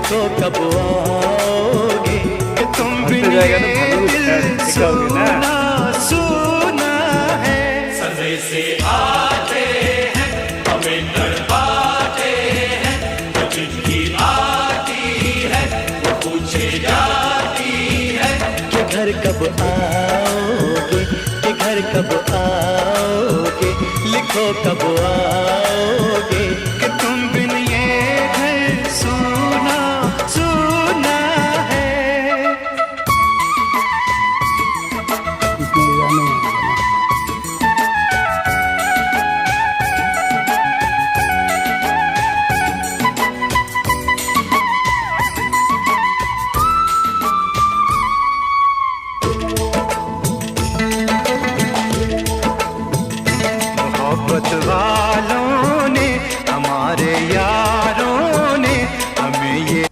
लिखो कब आओगे कि तुम बिन ये दिल सुना सुना है। सजे से आते हैं हमें तड़पाते हैं, वो चिट्ठी आती है वो पूछे जाती है कि घर कब आओगे, कि घर कब आओगे, लिखो कब आओगे कि तुम बिन ये घर सुना सुना है। मोहब्बत वालों ने, हमारे यारों ने हमें ये